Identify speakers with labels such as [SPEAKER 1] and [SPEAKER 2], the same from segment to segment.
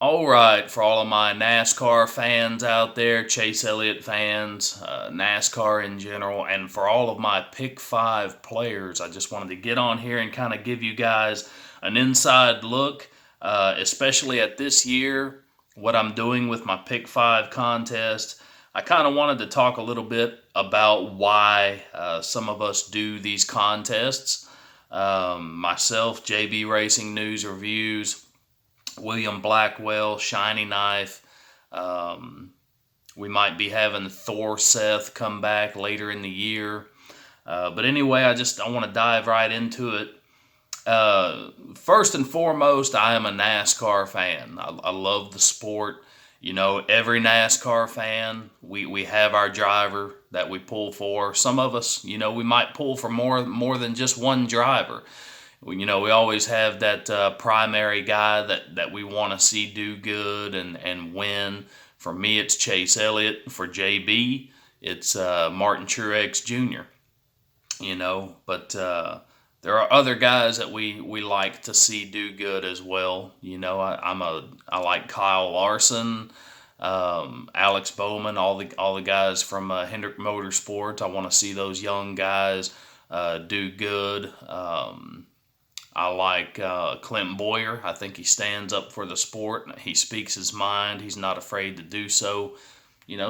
[SPEAKER 1] All right, for all of my NASCAR fans out there, Chase Elliott fans, NASCAR in general, and for all of my Pick 5 players, I just wanted to get on here and kind of give you guys an inside look, especially at this year, what I'm doing with my Pick 5 contest. I kind of wanted to talk a little bit about why some of us do these contests. Myself, JB Racing News Reviews, William Blackwell, Shiny Knife. Um, we might be having Thor Seth come back later in the year. But anyway, I want to dive right into it. First and foremost, I am a NASCAR fan. I love the sport. You know, every NASCAR fan, we have our driver that we pull for. Some of us, we might pull for more than just one driver. We always have that primary guy that we want to see do good and win. For me, it's Chase Elliott. For JB, it's Martin Truex Jr. But there are other guys that we like to see do good as well. I like Kyle Larson, Alex Bowman, all the guys from Hendrick Motorsports. I want to see those young guys do good. I like Clint Boyer. I think he stands up for the sport. He speaks his mind. He's not afraid to do so.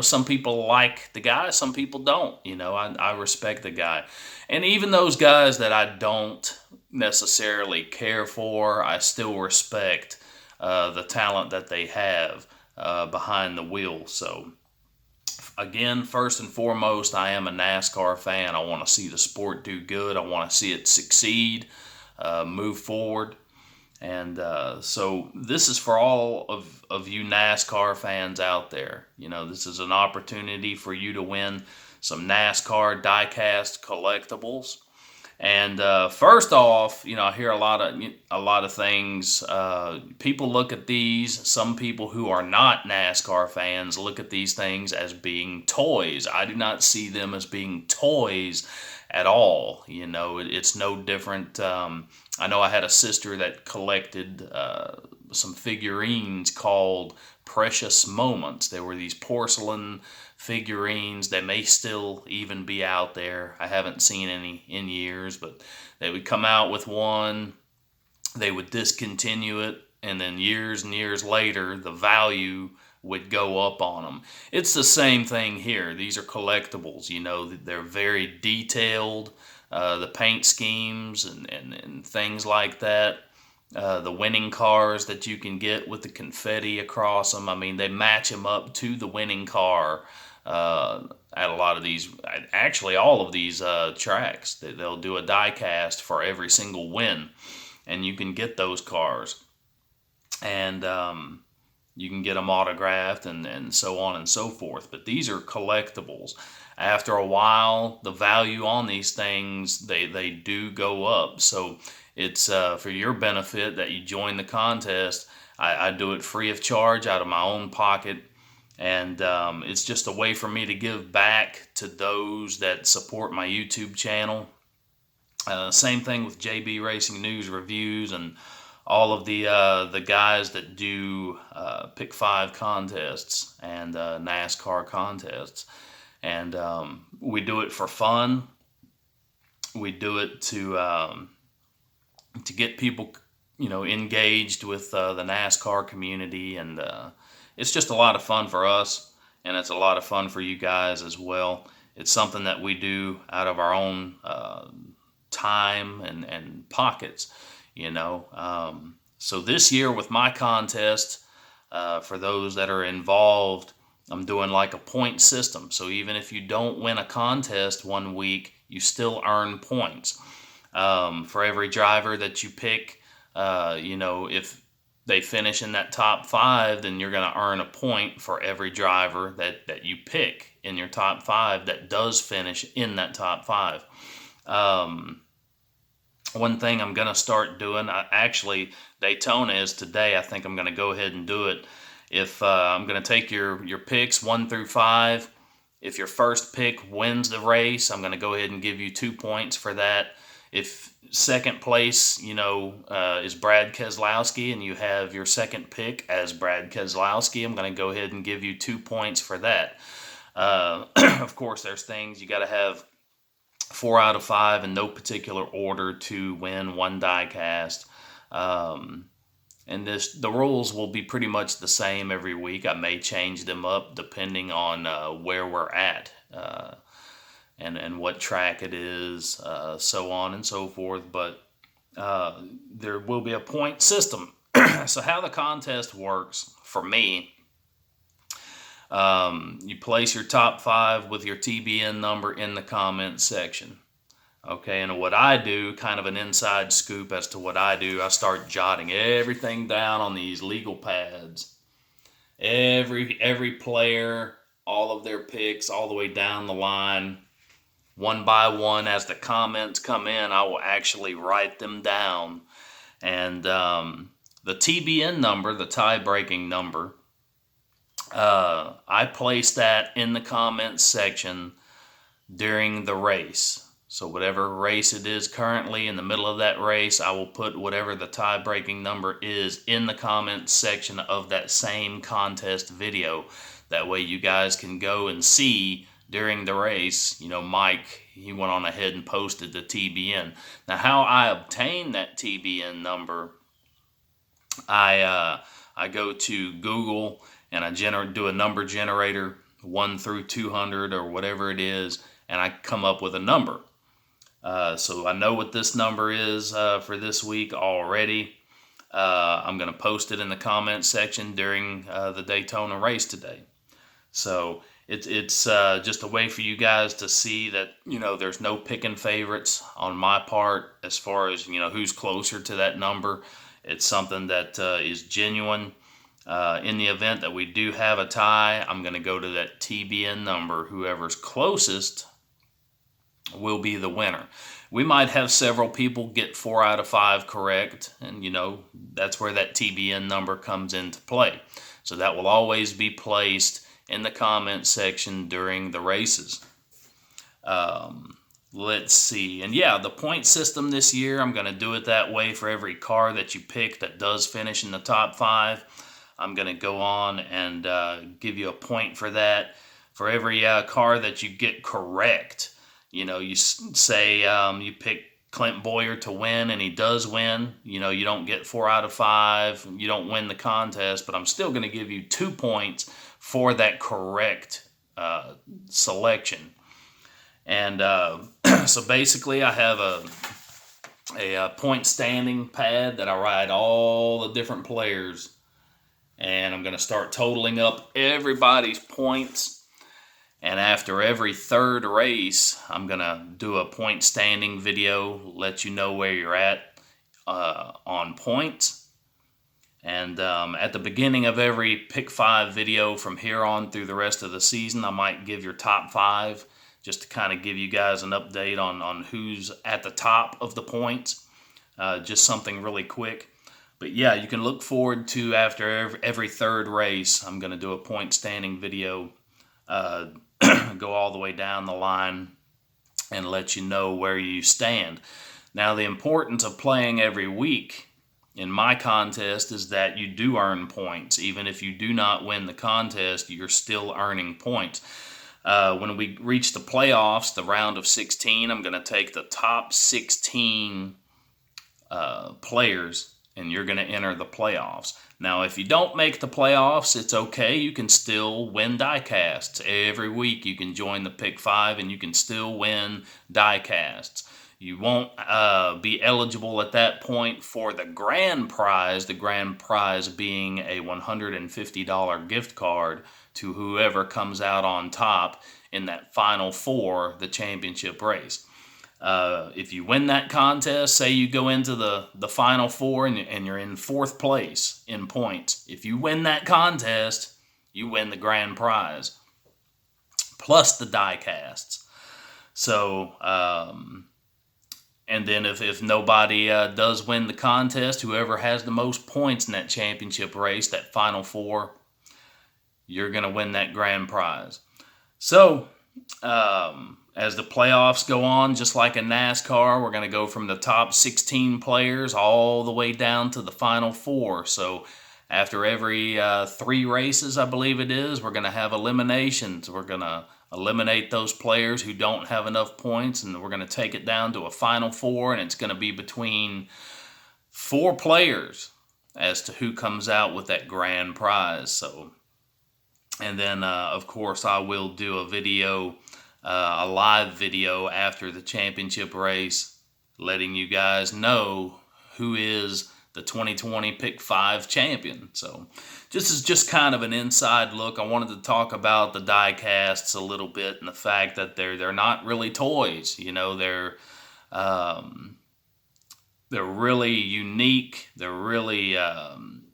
[SPEAKER 1] Some people like the guy, some people don't. I respect the guy. And even those guys that I don't necessarily care for, I still respect the talent that they have behind the wheel. So, again, first and foremost, I am a NASCAR fan. I want to see the sport do good. I want to see it succeed, move forward. And so this is for all of you NASCAR fans out there. This is an opportunity for you to win some NASCAR diecast collectibles. And first off, I hear a lot of things. People look at these. Some people who are not NASCAR fans look at these things as being toys. I do not see them as being toys at all. It's no different. I know I had a sister that collected some figurines called Precious Moments. There were these porcelain figurines that may still even be out there. I haven't seen any in years, but they would come out with one, they would discontinue it, and then years and years later, the value would go up on them. It's the same thing here. These are collectibles. They're very detailed. The paint schemes and things like that. The winning cars that you can get with the confetti across them. I mean, they match them up to the winning car at a lot of these, actually all of these tracks. They'll do a die cast for every single win, and you can get those cars. And you can get them autographed and so on and so forth. But these are collectibles. After a while, the value on these things, they do go up. So it's for your benefit that you join the contest. I do it free of charge out of my own pocket. And it's just a way for me to give back to those that support my YouTube channel. Same thing with JB Racing News Reviews and all of the guys that do Pick 5 contests and NASCAR contests. And we do it for fun. We do it to get people, engaged with the NASCAR community. And it's just a lot of fun for us. And it's a lot of fun for you guys as well. It's something that we do out of our own time and pockets. So this year with my contest, for those that are involved, I'm doing like a point system. So even if you don't win a contest one week, you still earn points. For every driver that you pick, if they finish in that top 5, then you're going to earn a point for every driver that you pick in your top 5 that does finish in that top 5. One thing I'm going to start doing, actually, Daytona is today. I think I'm going to go ahead and do it. If I'm going to take your picks 1 through 5. If your first pick wins the race, I'm going to go ahead and give you 2 points for that. if second place, is Brad Keselowski, and you have your second pick as Brad Keselowski, I'm going to go ahead and give you 2 points for that. Of course, there's things you got to have 4 out of 5 in no particular order to win one diecast. And the rules will be pretty much the same every week. I may change them up depending on where we're at and what track it is, so on and so forth. But there will be a point system. So how the contest works for me, you place your top 5 with your TBN number in the comments section. Okay, and what I do, kind of an inside scoop as to what I do, I start jotting everything down on these legal pads. Every player, all of their picks, all the way down the line, one by one. As the comments come in, I will actually write them down. And the TBN number, the tie-breaking number, I place that in the comments section during the race. So whatever race it is currently, in the middle of that race, I will put whatever the tie-breaking number is in the comments section of that same contest video. That way you guys can go and see during the race, Mike, he went on ahead and posted the TBN. Now, how I obtain that TBN number, I go to Google and I do a number generator, 1 through 200 or whatever it is, and I come up with a number. So I know what this number is for this week already. I'm going to post it in the comments section during the Daytona race today. So it's just a way for you guys to see that, there's no picking favorites on my part as far as, who's closer to that number. It's something that is genuine. In the event that we do have a tie, I'm going to go to that TBN number. Whoever's closest will be the winner. We might have several people get 4 out of 5 correct, and that's where that TBN number comes into play. So that will always be placed in the comment section during the races. Let's see. And yeah, the point system this year, I'm going to do it that way for every car that you pick that does finish in the top 5. I'm going to go on and give you a point for that. For every car that you get correct, you say you pick Clint Boyer to win, and he does win. You don't get 4 out of 5. You don't win the contest, but I'm still going to give you 2 points for that correct selection. And so basically I have a point standing pad that I write all the different players, and I'm going to start totaling up everybody's points. And after every third race, I'm going to do a point standing video, let you know where you're at on points. And at the beginning of every Pick 5 video from here on through the rest of the season, I might give your top 5 just to kind of give you guys an update on who's at the top of the points. Just something really quick. But yeah, you can look forward to after every third race, I'm going to do a point standing video, go all the way down the line and let you know where you stand. Now, the importance of playing every week in my contest is that you do earn points. Even if you do not win the contest, you're still earning points. When we reach the playoffs, the round of 16, I'm going to take the top 16 players, and you're going to enter the playoffs. Now, if you don't make the playoffs, it's okay. You can still win diecasts. Every week you can join the Pick 5 and you can still win diecasts. You won't be eligible at that point for the grand prize being a $150 gift card to whoever comes out on top in that Final Four, the championship race. If you win that contest, say you go into the Final Four and you're in 4th place in points. If you win that contest, you win the grand prize, plus the diecasts. So, and then if nobody does win the contest, whoever has the most points in that championship race, that Final Four, you're going to win that grand prize. So, as the playoffs go on, just like in NASCAR, we're going to go from the top 16 players all the way down to the final 4. So after every 3 races, I believe it is, we're going to have eliminations. We're going to eliminate those players who don't have enough points, and we're going to take it down to a final 4, and it's going to be between 4 players as to who comes out with that grand prize. So, and then of course I will do a video, a live video after the championship race, letting you guys know who is the 2020 Pick 5 champion. So this is just kind of an inside look. I wanted to talk about the diecasts a little bit, and the fact that they're not really toys. You know, they're really unique. They're really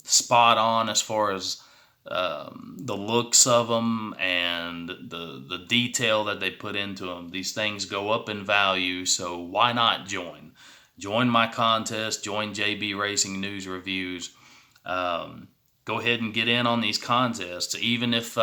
[SPEAKER 1] spot on as far as the looks of them and the detail that they put into them. These things go up in value, so why not join? Join my contest. Join JB Racing News Reviews. Go ahead and get in on these contests. Even if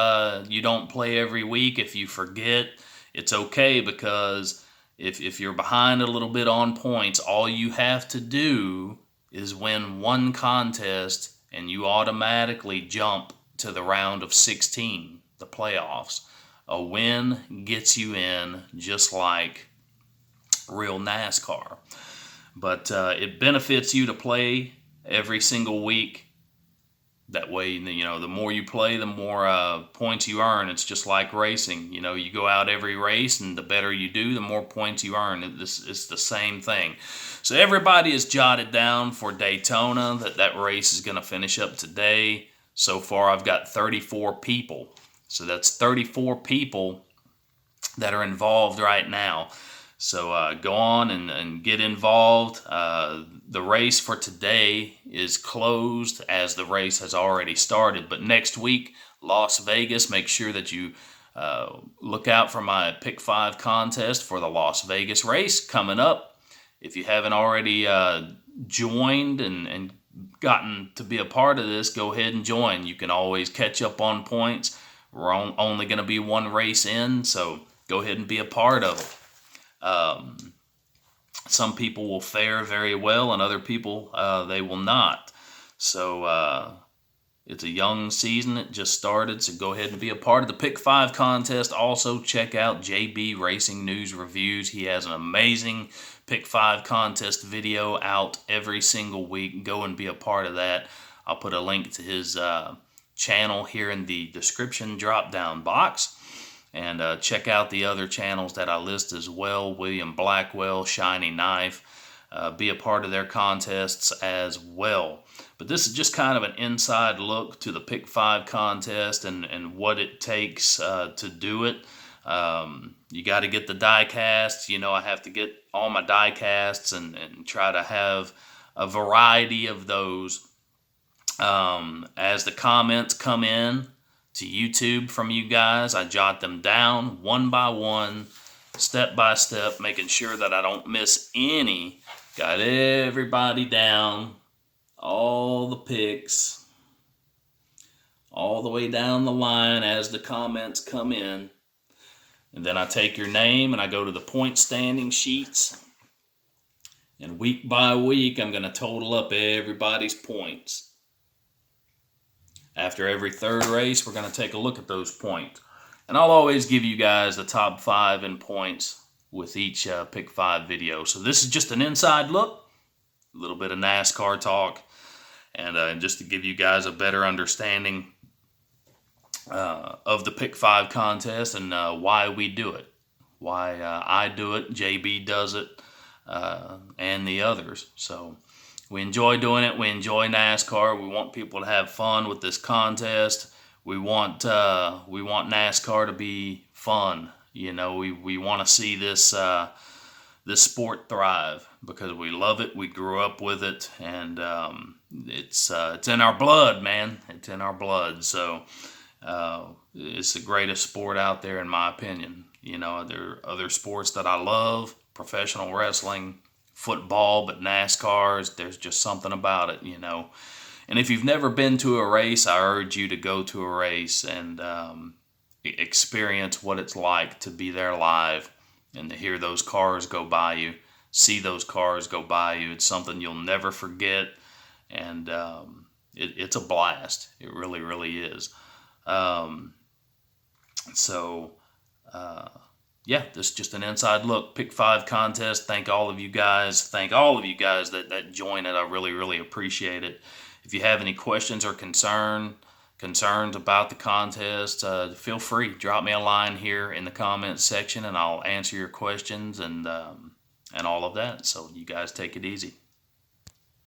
[SPEAKER 1] you don't play every week, if you forget, it's okay, because if you're behind a little bit on points, all you have to do is win one contest and you automatically jump to the round of 16, the playoffs. A win gets you in, just like real NASCAR. But it benefits you to play every single week. That way, you know, the more you play, the more points you earn. It's just like racing. You know, you go out every race, and the better you do, the more points you earn. It's the same thing. So everybody is jotted down for Daytona. That race is going to finish up today. So far, I've got 34 people. So that's 34 people that are involved right now. So go on and get involved. The race for today is closed, as the race has already started. But next week, Las Vegas, make sure that you look out for my Pick 5 contest for the Las Vegas race coming up. If you haven't already joined and gotten to be a part of this, go ahead and join. You can always catch up on points. We're only going to be one race in, so go ahead and be a part of it. Some people will fare very well, and other people, they will not. So it's a young season. It just started, so go ahead and be a part of the Pick 5 contest. Also, check out JB Racing News Reviews. He has an amazing Pick 5 contest video out every single week. Go and be a part of that. I'll put a link to his channel here in the description drop-down box. And check out the other channels that I list as well. William Blackwell, Shiny Knife. Be a part of their contests as well. But this is just kind of an inside look to the Pick 5 contest and what it takes to do it. You got to get the diecast. You know, I have to get all my diecasts and try to have a variety of those. As the comments come in to YouTube from you guys, I jot them down one by one, step by step, making sure that I don't miss any. Got everybody down, all the picks, all the way down the line as the comments come in. And then I take your name and I go to the point standing sheets. And week by week, I'm going to total up everybody's points. After every third race, we're going to take a look at those points. And I'll always give you guys the top 5 in points with each Pick 5 video. So this is just an inside look, a little bit of NASCAR talk, and just to give you guys a better understanding of the Pick 5 contest and why we do it. Why I do it, JB does it, and the others. So we enjoy doing it. We enjoy NASCAR. We want people to have fun with this contest. We want NASCAR to be fun. You know, we want to see this this sport thrive because we love it. We grew up with it, and it's in our blood, man. It's in our blood. So it's the greatest sport out there, in my opinion. You know, there are other sports that I love, professional wrestling, football, but NASCAR, there's just something about it, you know. And if you've never been to a race, I urge you to go to a race and experience what it's like to be there live and to hear those cars go by you, see those cars go by you. It's something you'll never forget, and it's a blast. It really, really is. Um, so, yeah, this is just an inside look. Pick 5 contest. Thank all of you guys. Thank all of you guys that join it. I really, really appreciate it. If you have any questions or concerns about the contest, feel free. Drop me a line here in the comments section, and I'll answer your questions and all of that. So you guys take it easy.